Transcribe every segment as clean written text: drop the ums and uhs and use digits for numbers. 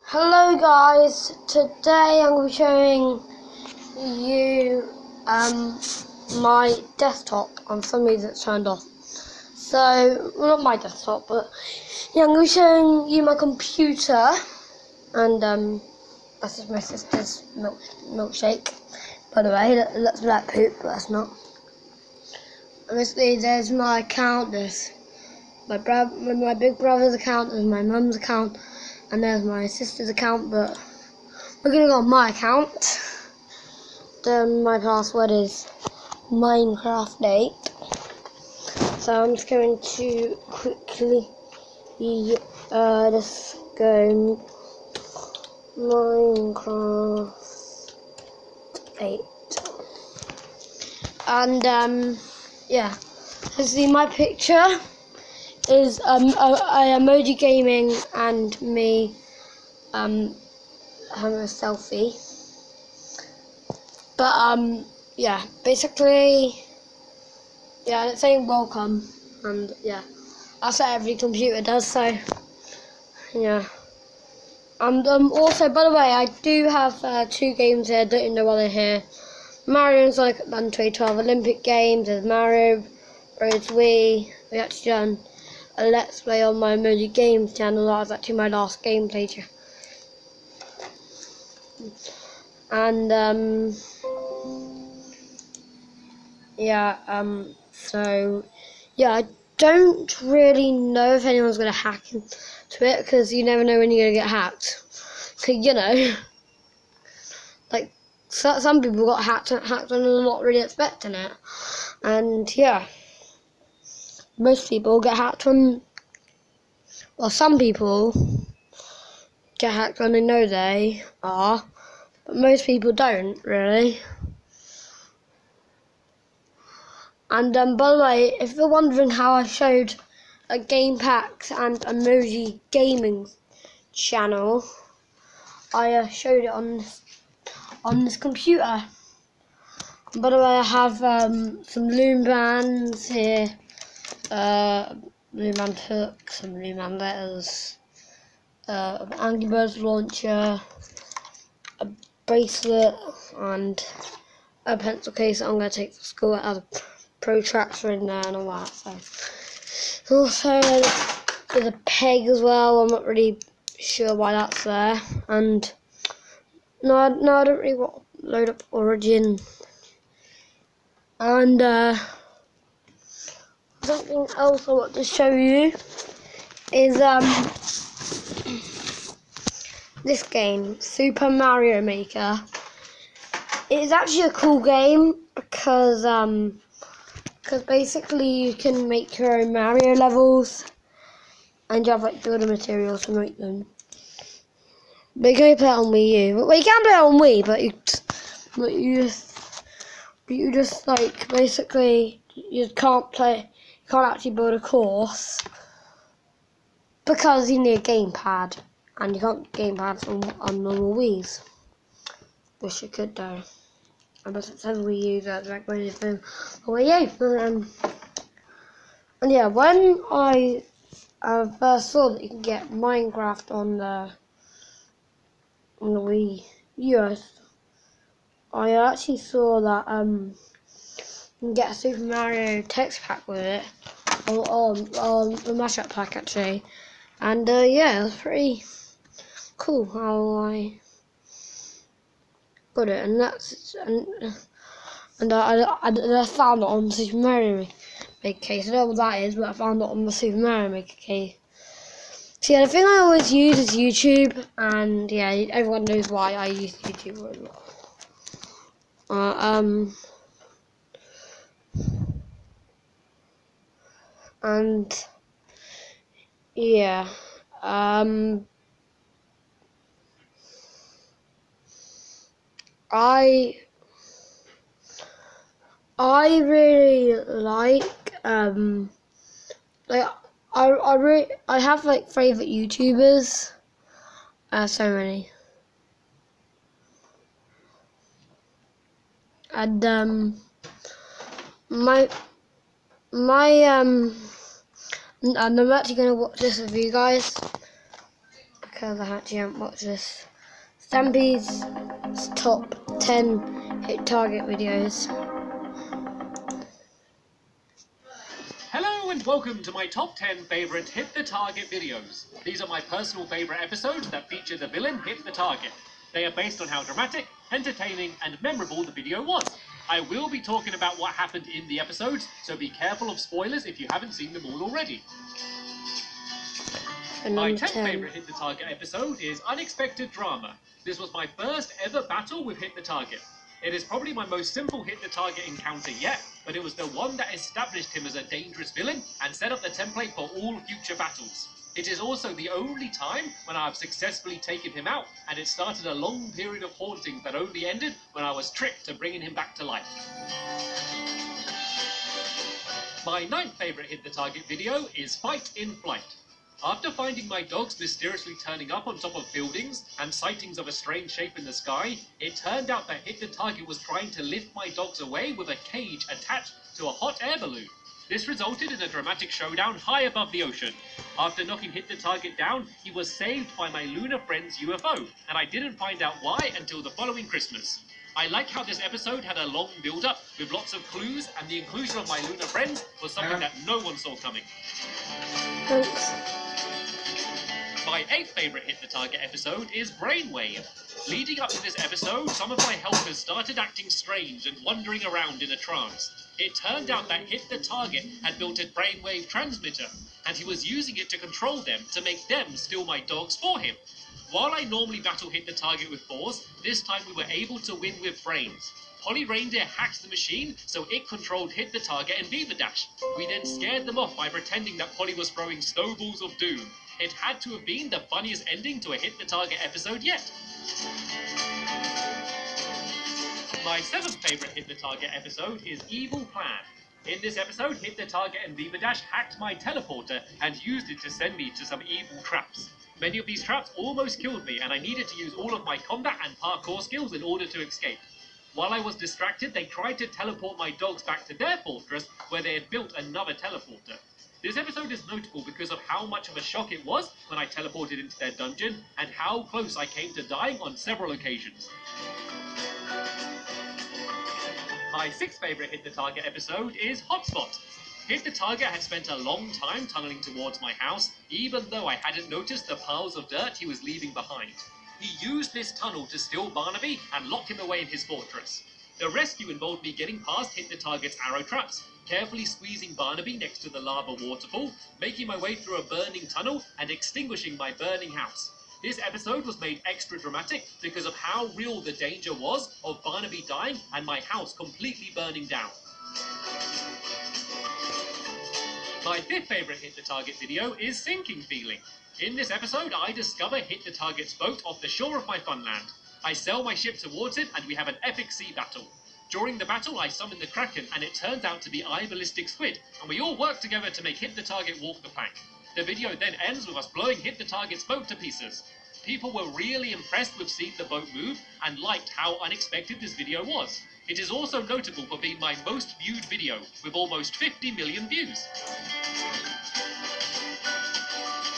Hello guys, today I'm going to be showing you my desktop. On some reason it's turned off. So, well, not my desktop, but yeah, I'm going to be showing you my computer. And that's just my sister's milkshake. By the way, that's black poop, but that's not. And basically there's my account, there's my big brother's account, there's my mum's account, and there's my sister's account, but we're going to go on my account. Then my password is Minecraft8. So I'm just going to quickly just go Minecraft8. And yeah, so see my picture is emoji gaming and me having a selfie. But yeah, basically, yeah, it's saying welcome, and yeah, that's what every computer does. So yeah, and also, by the way, I do have 2 games here. Don't you know why they're here? Mario and Sonic Adventure 2012 Olympic Games. There's Mario Bros. Wii. We actually done a Let's Play on my Emoji Games channel. That was actually my last gameplay. And yeah, so yeah, I don't really know if anyone's gonna hack into it, because you never know when you're gonna get hacked. Cause you know, like some people got hacked and they're not really expecting it, and yeah, most people get hacked when, well, some people get hacked when they know they are, but most people don't really. And by the way, if you're wondering how I showed a Game Packs and Emoji Gaming channel, I showed it on this computer. And by the way, I have some Loom bands here, Loom band hooks, some Loom band letters, an Angry Birds launcher, a bracelet, and a pencil case that I'm going to take to school. It has a protractor in there and all that. So also there's a peg as well. I'm not really sure why that's there. And no, I don't really want to load up Origin. And something else I want to show you is this game, Super Mario Maker. It is actually a cool game because basically you can make your own Mario levels, and you have like building materials to make them. But you can only play it on Wii U. Well, you can play it on Wii, but you just like basically you can't actually build a course because you need a gamepad, and you can't get gamepads on normal Wii's. Wish you could though. Unless it says Wii U, that's recommended for Wii U. And yeah, when I first saw that you can get Minecraft on the Wii U, I actually saw that you can get a Super Mario text pack with it, or the mashup pack actually, and yeah, it was pretty cool how I got it, and I found it on Super Mario Maker case. I don't know what that is, but I found it on the Super Mario Maker case. So yeah, the thing I always use is YouTube, and yeah, everyone knows why I use YouTube a lot. And yeah, I really like I have like favorite YouTubers, so many, and and I'm actually gonna watch this with you guys because I actually haven't watched this. Stampy's top 10 hit target videos. Hello and welcome to my top 10 favourite hit the target videos. These are my personal favourite episodes that feature the villain hit the target. They are based on how dramatic, entertaining and memorable the video was. I will be talking about what happened in the episodes, so be careful of spoilers if you haven't seen them all already. My 10th favourite Hit the Target episode is Unexpected Drama. This was my first ever battle with Hit the Target. It is probably my most simple Hit the Target encounter yet, but it was the one that established him as a dangerous villain and set up the template for all future battles. It is also the only time when I have successfully taken him out, and it started a long period of haunting that only ended when I was tricked to bringing him back to life. My 9th favourite Hit the Target video is Fight in Flight. After finding my dogs mysteriously turning up on top of buildings and sightings of a strange shape in the sky, it turned out that Hit the Target was trying to lift my dogs away with a cage attached to a hot air balloon. This resulted in a dramatic showdown high above the ocean. After knocking Hit the Target down, he was saved by my lunar friend's UFO, and I didn't find out why until the following Christmas. I like how this episode had a long build-up with lots of clues, and the inclusion of my lunar friends was something that no one saw coming. Thanks. My 8th favourite Hit the Target episode is Brainwave. Leading up to this episode, some of my helpers started acting strange and wandering around in a trance. It turned out that Hit the Target had built a brainwave transmitter, and he was using it to control them to make them steal my dogs for him. While I normally battle Hit the Target with force, this time we were able to win with brains. Polly Reindeer hacked the machine so it controlled Hit the Target and Beaver Dash. We then scared them off by pretending that Polly was throwing snowballs of doom. It had to have been the funniest ending to a Hit the Target episode yet. My 7th favourite Hit the Target episode is Evil Plan. In this episode, Hit the Target and Beaver Dash hacked my teleporter and used it to send me to some evil traps. Many of these traps almost killed me, and I needed to use all of my combat and parkour skills in order to escape. While I was distracted, they tried to teleport my dogs back to their fortress, where they had built another teleporter. This episode is notable because of how much of a shock it was when I teleported into their dungeon, and how close I came to dying on several occasions. My 6th favourite Hit the Target episode is Hotspot. Hit the Target had spent a long time tunneling towards my house, even though I hadn't noticed the piles of dirt he was leaving behind. He used this tunnel to steal Barnaby and lock him away in his fortress. The rescue involved me getting past Hit the Target's arrow traps, carefully squeezing Barnaby next to the lava waterfall, making my way through a burning tunnel, and extinguishing my burning house. This episode was made extra dramatic because of how real the danger was of Barnaby dying and my house completely burning down. My 5th favourite Hit the Target video is Sinking Feeling. In this episode, I discover Hit the Target's boat off the shore of my funland. I sail my ship towards it and we have an epic sea battle. During the battle, I summon the Kraken and it turns out to be Ballistic Squid, and we all work together to make Hit the Target walk the plank. The video then ends with us blowing Hit the Target's boat to pieces. People were really impressed with seeing the boat move and liked how unexpected this video was. It is also notable for being my most viewed video, with almost 50 million views.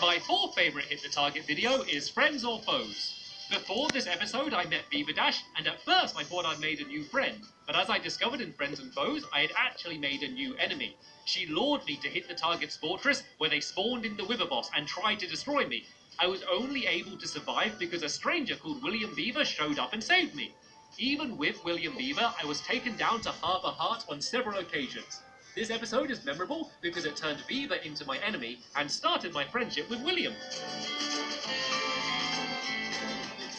My 4th favourite Hit the Target video is Friends or Foes. Before this episode, I met Beaver Dash, and at first I thought I'd made a new friend, but as I discovered in Friends and Foes, I had actually made a new enemy. She lured me to Hit the Target's fortress, where they spawned in the Wither Boss and tried to destroy me. I was only able to survive because a stranger called William Beaver showed up and saved me. Even with William Beaver, I was taken down to Harbour Heart on several occasions. This episode is memorable because it turned Beaver into my enemy and started my friendship with William.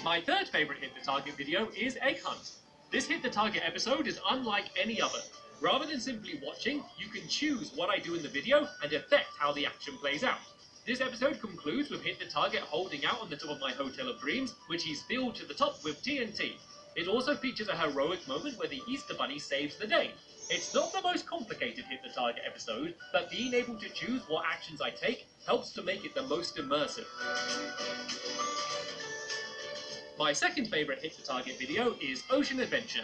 My 3rd favourite Hit the Target video is Egg Hunt. This Hit the Target episode is unlike any other. Rather than simply watching, you can choose what I do in the video and affect how the action plays out. This episode concludes with Hit the Target holding out on the top of my Hotel of Dreams, which he's filled to the top with TNT. It also features a heroic moment where the Easter Bunny saves the day. It's not the most complicated Hit the Target episode, but being able to choose what actions I take helps to make it the most immersive. My 2nd favourite Hit the Target video is Ocean Adventure.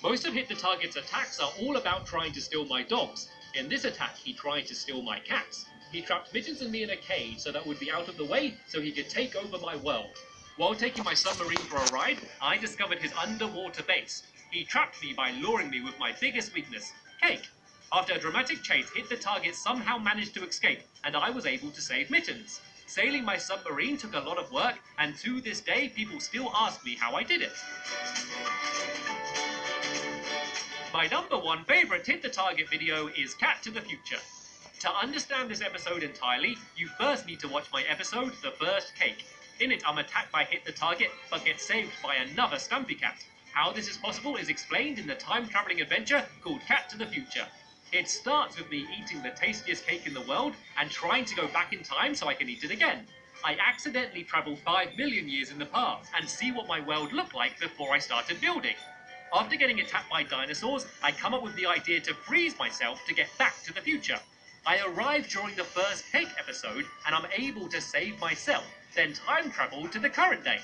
Most of Hit the Target's attacks are all about trying to steal my dogs. In this attack, he tried to steal my cats. He trapped Mittens and me in a cage so that would be out of the way so he could take over my world. While taking my submarine for a ride, I discovered his underwater base. He trapped me by luring me with my biggest weakness, cake. After a dramatic chase, Hit the Target somehow managed to escape, and I was able to save Mittens. Sailing my submarine took a lot of work, and to this day, people still ask me how I did it. My number one favorite Hit the Target video is Cat to the Future. To understand this episode entirely, you first need to watch my episode, The First Cake. In it, I'm attacked by Hit the Target, but get saved by another Stumpy Cat. How this is possible is explained in the time-traveling adventure called Cat to the Future. It starts with me eating the tastiest cake in the world and trying to go back in time so I can eat it again. I accidentally travel 5 million years in the past and see what my world looked like before I started building. After getting attacked by dinosaurs, I come up with the idea to freeze myself to get back to the future. I arrive during the first cake episode and I'm able to save myself, then time travel to the current day.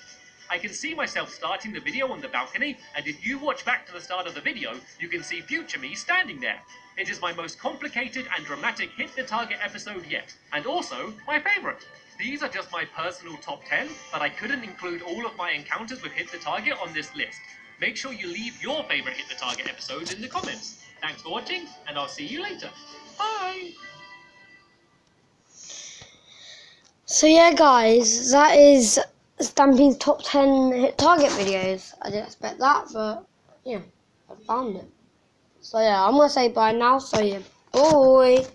I can see myself starting the video on the balcony, and if you watch back to the start of the video, you can see future me standing there. It is my most complicated and dramatic Hit the Target episode yet, and also my favourite. These are just my personal top 10, but I couldn't include all of my encounters with Hit the Target on this list. Make sure you leave your favourite Hit the Target episodes in the comments. Thanks for watching, and I'll see you later. Bye! So yeah guys, that is Stampy's top 10 Hit Target videos. I didn't expect that, but yeah, I found it. So yeah, I'm going to say bye now, so yeah, bye!